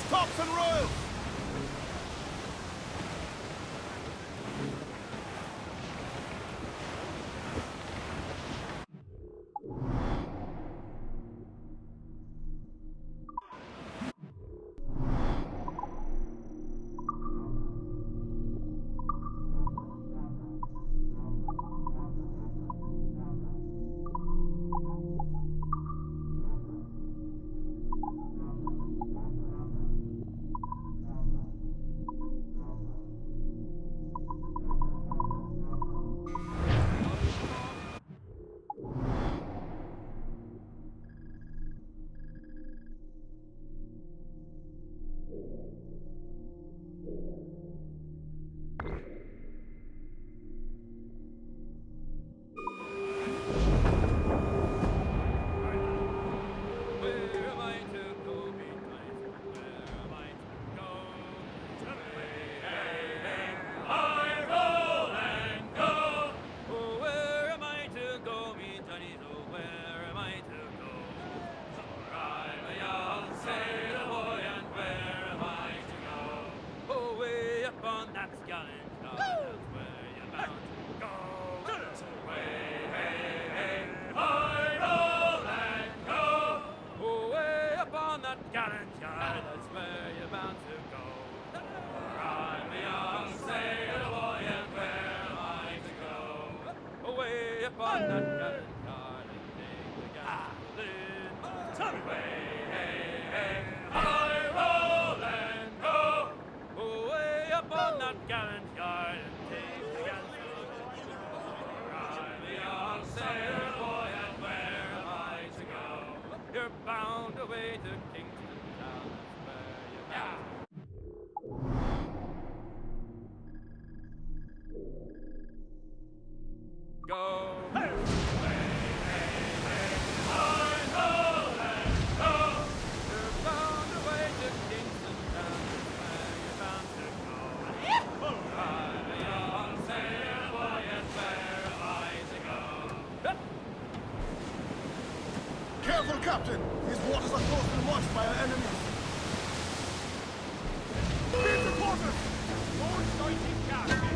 tops and royals! Careful, Captain! These waters are close and watched by our enemies. Beat the quarters! More sighting, Captain!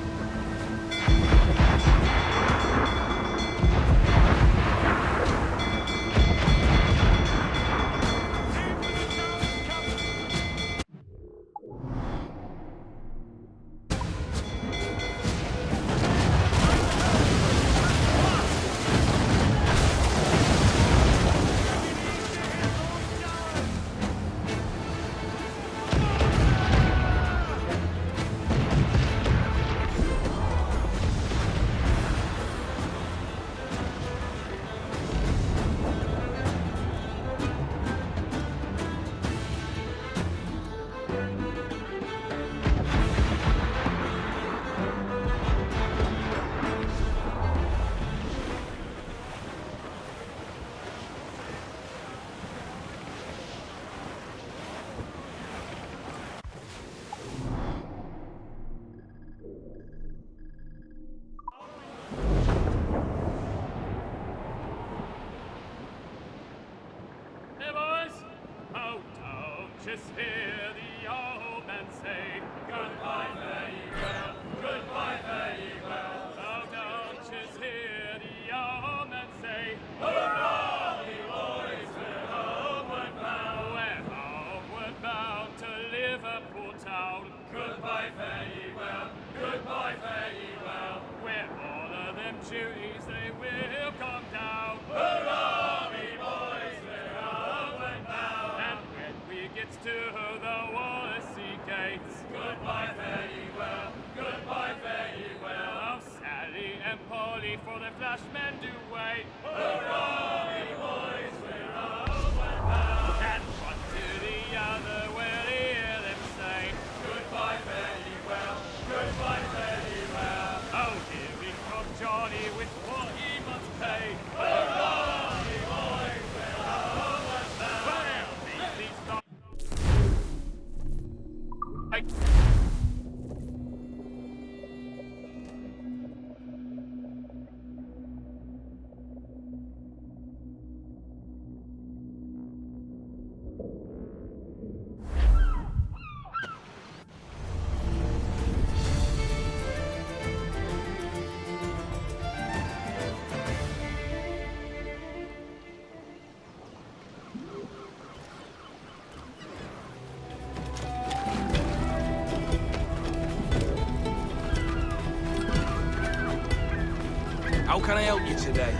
Just hear the old man say, goodbye, fare ye well, goodbye, fare ye well. Oh, don't just hear the old man say, hurrah, ye boys, we're homeward bound. We're homeward bound to Liverpool town. Goodbye, fare ye well, goodbye, fare ye well. Where all of them duties they will come down. Hurrah, ye boys, we're homeward bound. And when we get to the Wallasey gates, goodbye, fare ye well, goodbye, fare ye well. Oh, Sally and Polly for the flashmen do wait. Hurrah, ye boys, we're homeward bound. And one to the other will hear them say, goodbye, fare ye well, goodbye, fare ye well. Oh, here we come Johnny with what he must pay. Hurrah, ye boys, we're homeward bound. Well, these not... How can I help you today?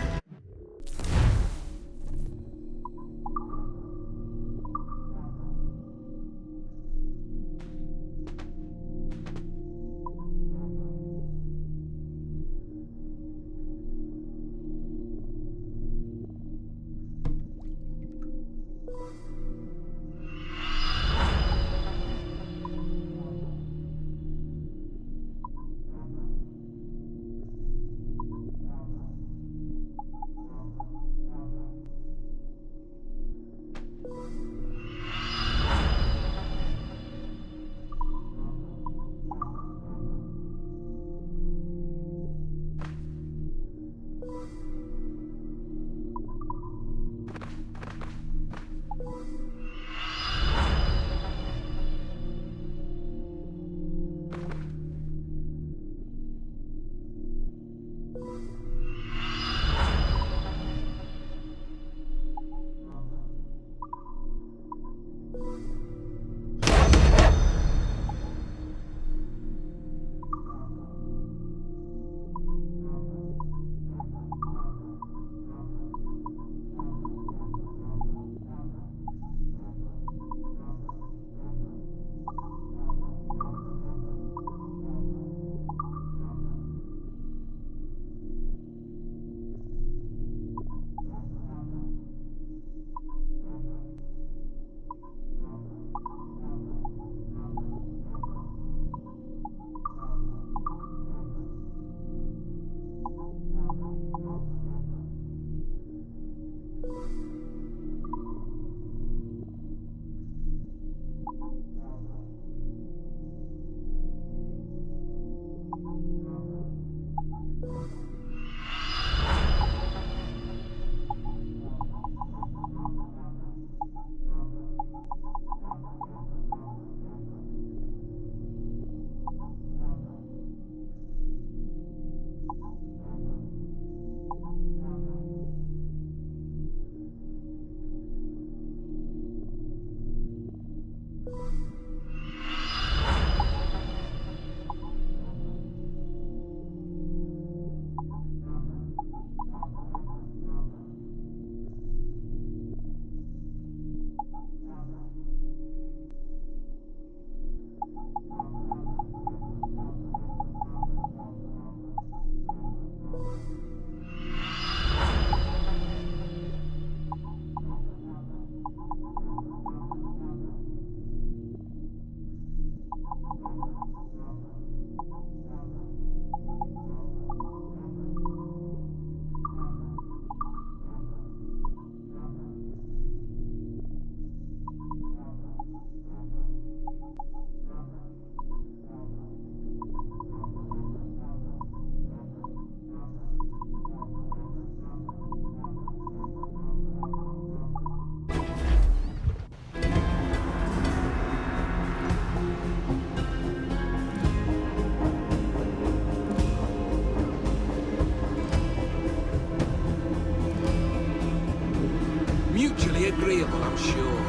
Mutually agreeable, I'm sure.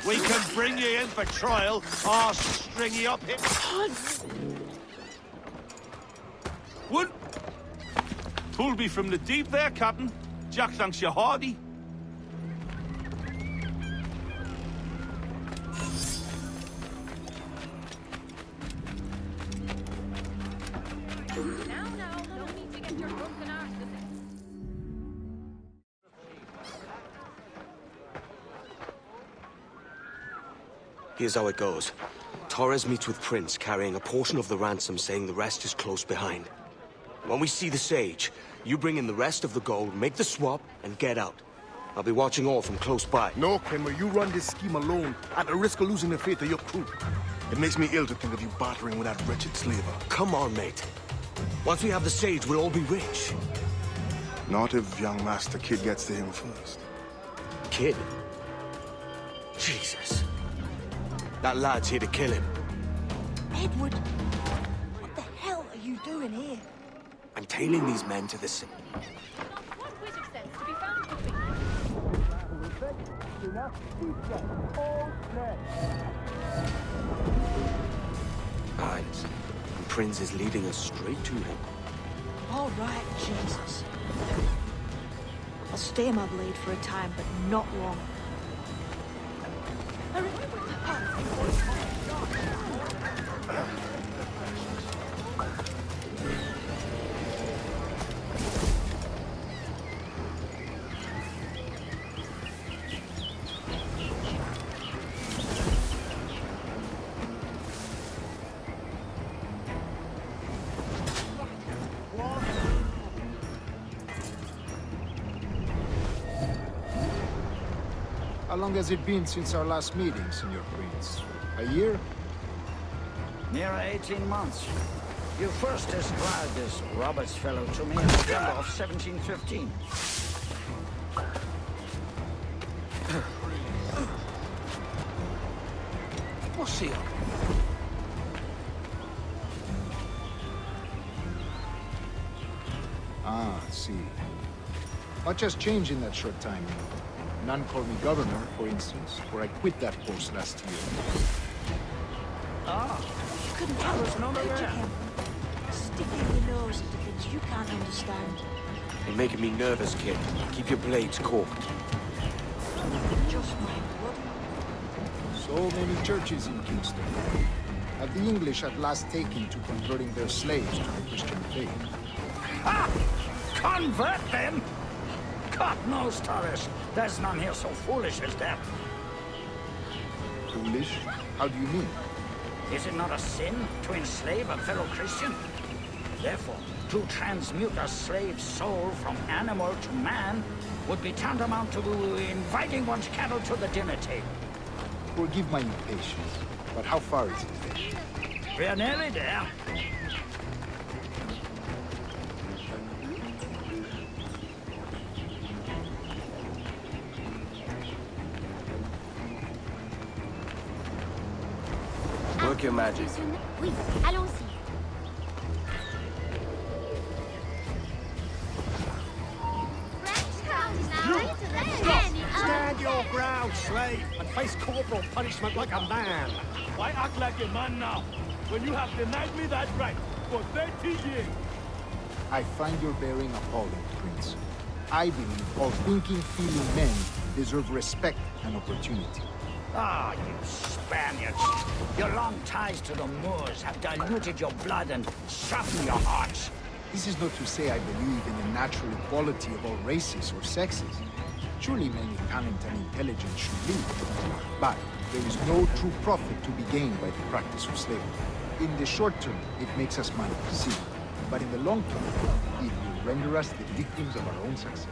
We can bring you in for trial, or string you up here. What? Pulled me from the deep there, Captain. Jack thanks you hearty. No need to get your drunken arse. Here's how it goes. Torres meets with Prince, carrying a portion of the ransom, saying the rest is close behind. When we see the Sage, you bring in the rest of the gold, make the swap, and get out. I'll be watching all from close by. No, Kenway, you run this scheme alone, at the risk of losing the faith of your crew. It makes me ill to think of you bartering with that wretched slaver. Come on, mate. Once we have the Sage, we'll all be rich. Not if young Master Kid gets to him first. Kid? Jesus. That lad's here to kill him. Edward, what the hell are you doing here? I'm tailing these men to the... Not one whit of sense to be found between them. Hines, and Prince is leading us straight to him. All right, Jesus. I'll stay my blade for a time, but not long. I remember How long has it been since our last meeting, Senor Prince? A year? Near 18 months. You first described this Roberts fellow to me in November of 1715. What's he on? Ah, see. Much has changed in that short time. None called me governor, for instance, for I quit that post last year. Ah, you couldn't I help was but not picture aware. him. Sticking your nose into things you can't understand. You're making me nervous, kid. Keep your blades corked. Just my blood. So many churches in Kingston. Have the English at last taken to converting their slaves to the Christian faith? Ha! Convert them? God knows, Torres. There's none here so foolish as that. Foolish? How do you mean? Is it not a sin to enslave a fellow Christian? Therefore, to transmute a slave's soul from animal to man would be tantamount to inviting one's cattle to the dinner table. Forgive my impatience, but how far is it? We're nearly there. Work your magic. Oui, allons-y. Stand your ground, slave, and face corporal punishment like a man. Why act like a man now, when you have denied me that right for 30 years? I find your bearing appalling, Prince. I believe all thinking, feeling men deserve respect and opportunity. Ah, you Spaniards. Your long ties to the Moors have diluted your blood and softened your hearts. This is not to say I believe in the natural equality of all races or sexes. Surely men with talent and intelligence should lead. But there is no true profit to be gained by the practice of slavery. In the short term, it makes us money, see. But in the long term, it will render us the victims of our own success.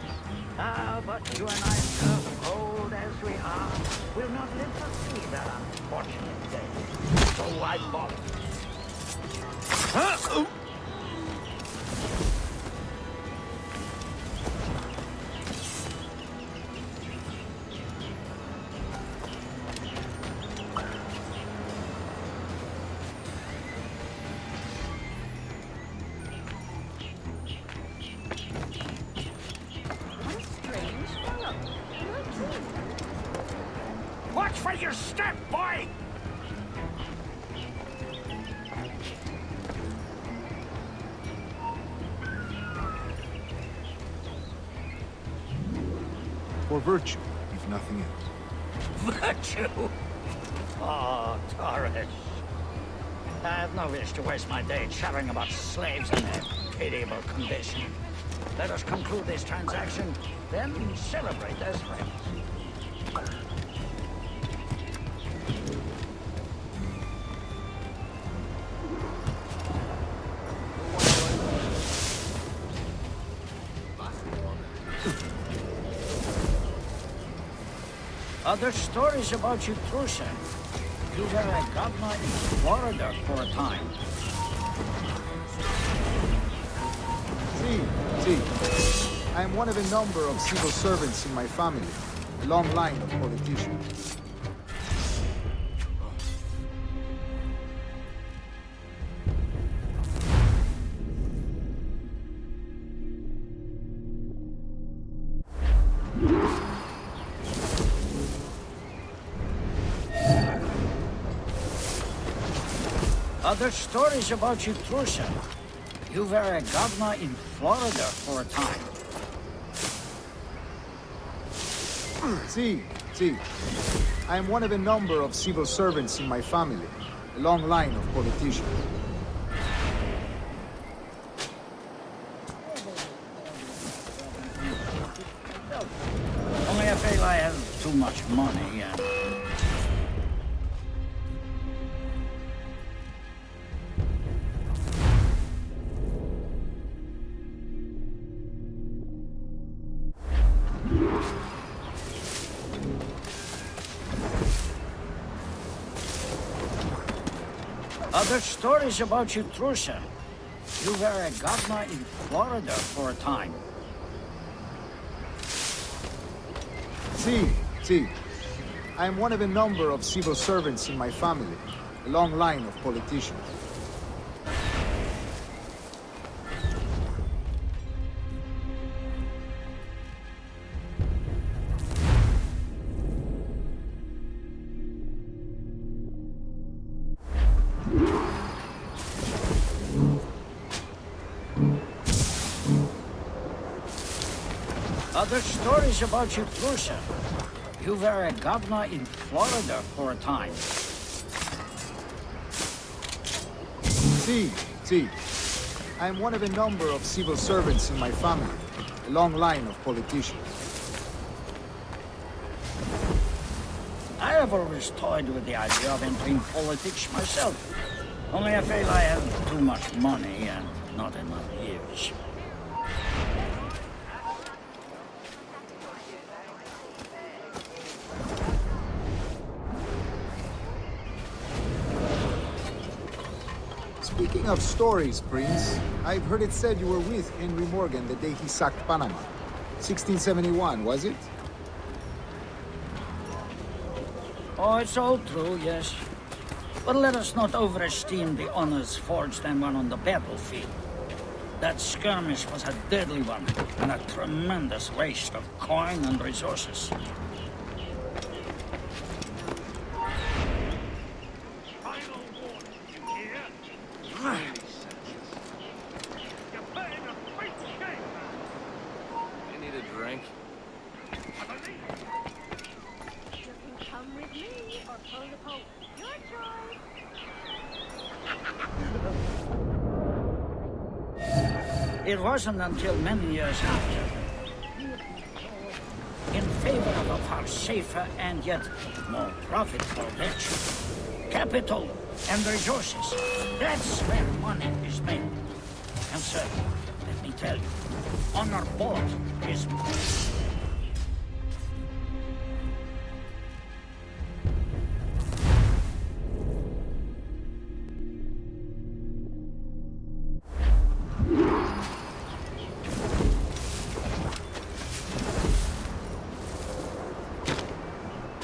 Ah, but you and I, sir, old as we are, will not live to see that unfortunate day. So why bother? Watch for your step, boy! For virtue, if nothing else. Virtue? Oh, Torres. I have no wish to waste my day chattering about slaves and their pitiable condition. Let us conclude this transaction, then celebrate as friends. Other stories about you too, sir. You were a godlike warrior for a time. See. I am one of a number of civil servants in my family. A long line of politicians. Other stories about you, true, sir. You were a governor in Florida for a time. See. I am one of a number of civil servants in my family. A long line of politicians. Only I feel I have too much money and... Other stories about you, true, sir. You were a governor in Florida for a time. See. I am one of a number of civil servants in my family. A long line of politicians. Other stories about you, true, sir. You were a governor in Florida for a time. See. I am one of a number of civil servants in my family. A long line of politicians. I have always toyed with the idea of entering politics myself. Only I feel I have too much money and not enough years. Speaking of stories, Prince, I've heard it said you were with Henry Morgan the day he sacked Panama. 1671, was it? Oh, it's all true, yes. But let us not overesteem the honors forged and won on the battlefield. That skirmish was a deadly one, and a tremendous waste of coin and resources. It wasn't until many years after, in favor of a far safer and yet more profitable venture, capital and resources, that's where money is made. And sir, let me tell you, honor bought is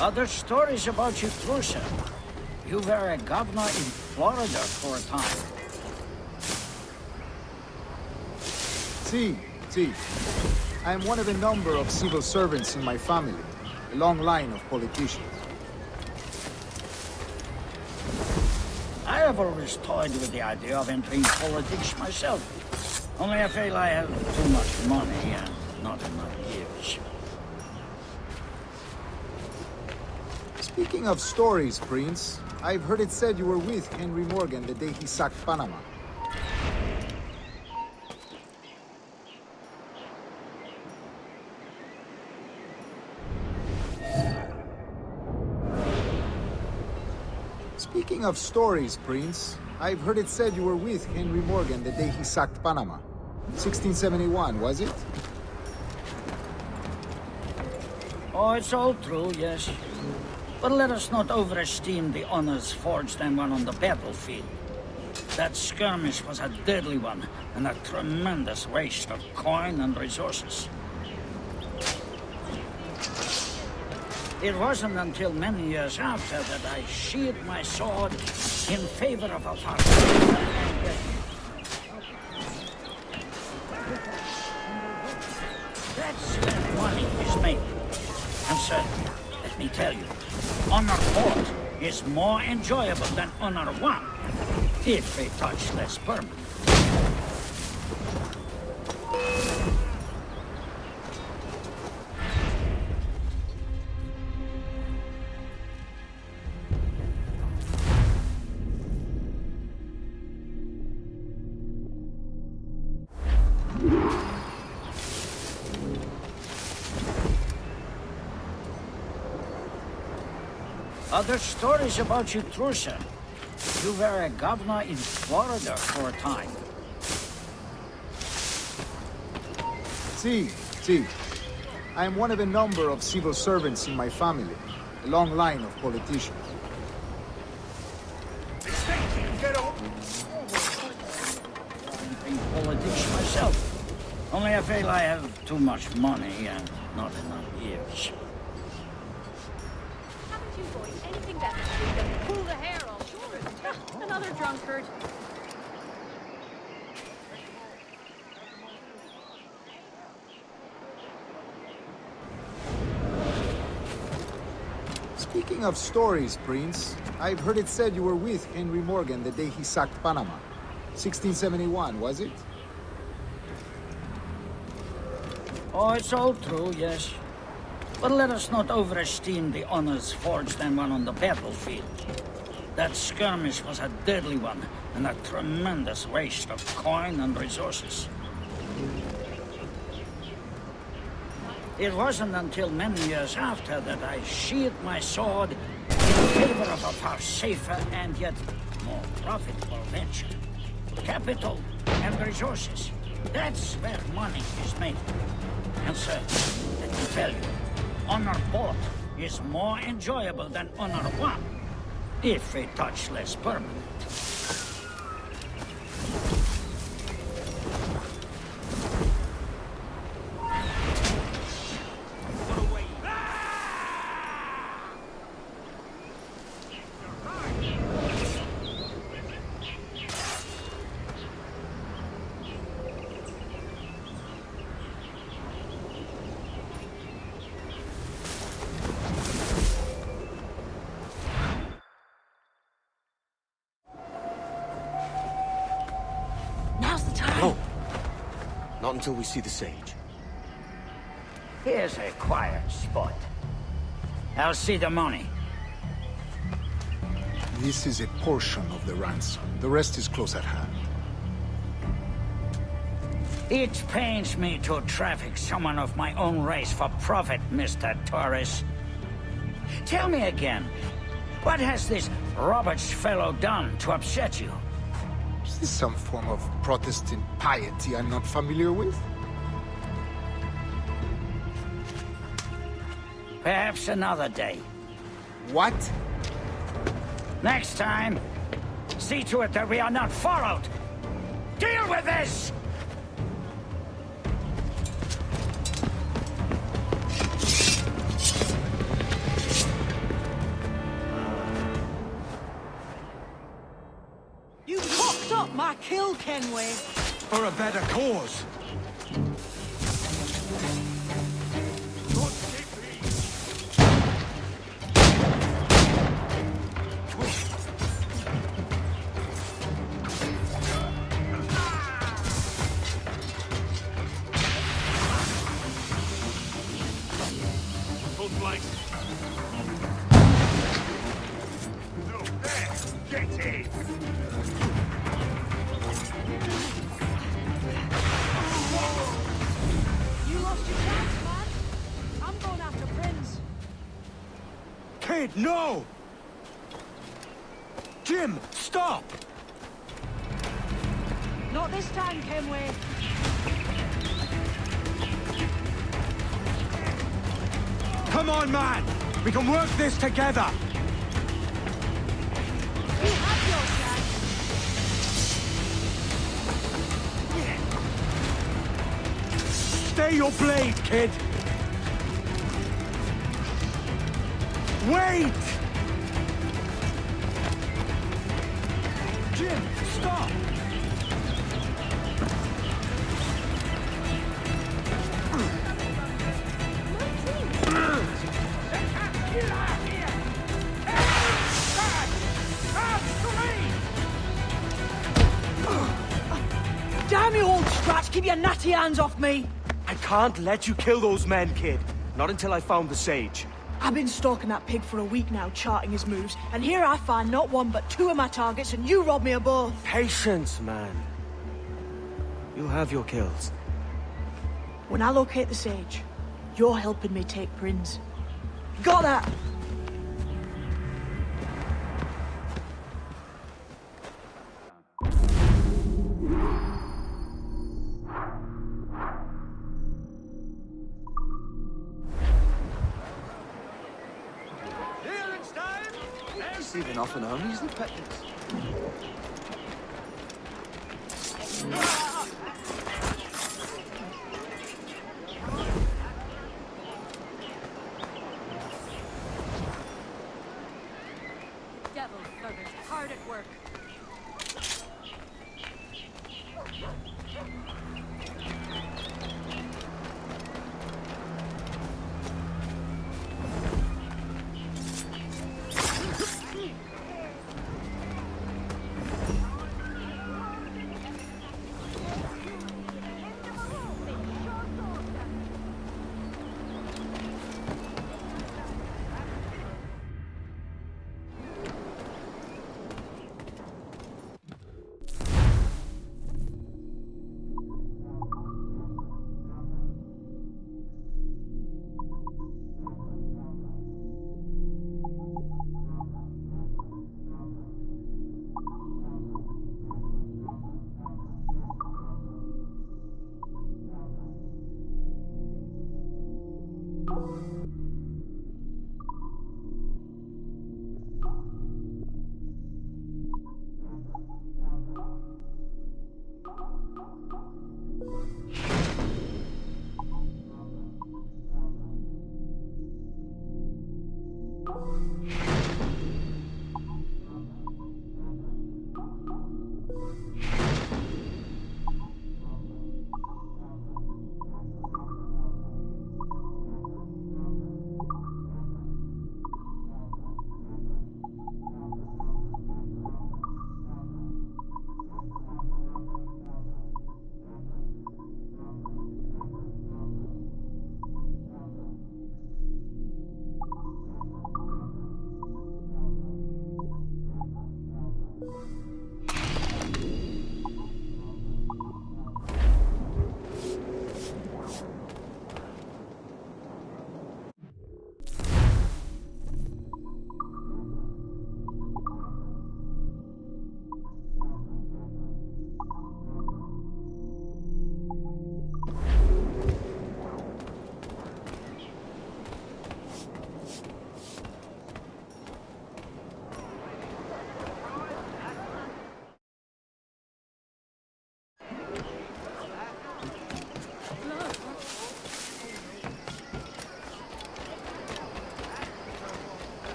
other stories about you, true, sir. You were a governor in Florida for a time. See. I am one of a number of civil servants in my family. A long line of politicians. I have always toyed with the idea of entering politics myself. Only I feel I have too much money and not enough years. Speaking of stories, Prince, I've heard it said you were with Henry Morgan the day he sacked Panama. Speaking of stories, Prince, I've heard it said you were with Henry Morgan the day he sacked Panama. 1671, was it? Oh, it's all true, yes. But let us not overesteem the honors forged and won on the battlefield. That skirmish was a deadly one, and a tremendous waste of coin and resources. It wasn't until many years after that I sheathed my sword in favor of a far That's where money is made. And sir, let me tell you, honor bought is more enjoyable than honor won. if a touch less permanent. Other stories about you, Trusa. You were a governor in Florida for a time. See. I am one of a number of civil servants in my family. A long line of politicians. I'm a politician myself. Only I feel I have too much money and not enough years. Haven't you boys anything better to do than pull the hair off? Sure, another drunkard. Speaking of stories, Prince, I've heard it said you were with Henry Morgan the day he sacked Panama. 1671, was it? Oh, it's all true, yes. But let us not overesteem the honors forged and won on the battlefield. That skirmish was a deadly one, and a tremendous waste of coin and resources. It wasn't until many years after that I sheathed my sword in favor of a far safer and yet more profitable venture. Capital and resources. That's where money is made. And sir, let me tell you, honor bought is more enjoyable than honor won, if a touch less permanent. Not until we see the sage. Here's a quiet spot. I'll see the money. This is a portion of the ransom. The rest is close at hand. It pains me to traffic someone of my own race for profit, Mr. Torres. Tell me again, what has this Roberts fellow done to upset you? Is this some form of Protestant piety I'm not familiar with? Perhaps another day. What? Next time, see to it that we are not followed. Deal with this! You cocked up my kill, Kenway. For a better cause. No! Jim, stop! Not this time, Kenway. Come on, man! We can work this together! You have your chance. Stay your blade, kid! Wait! Jim, stop! Keep your natty hands off me! I can't let you kill those men, kid. Not until I found the sage. I've been stalking that pig for a week now, charting his moves, and here I find not one but two of my targets, and you rob me of both. Patience, man. You'll have your kills. When I locate the sage, you're helping me take Prince. Got that? Receiving off and on, easily pickings. Devil servants hard at work.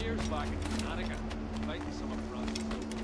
Years back in Ratonhnhaké, fighting some of France.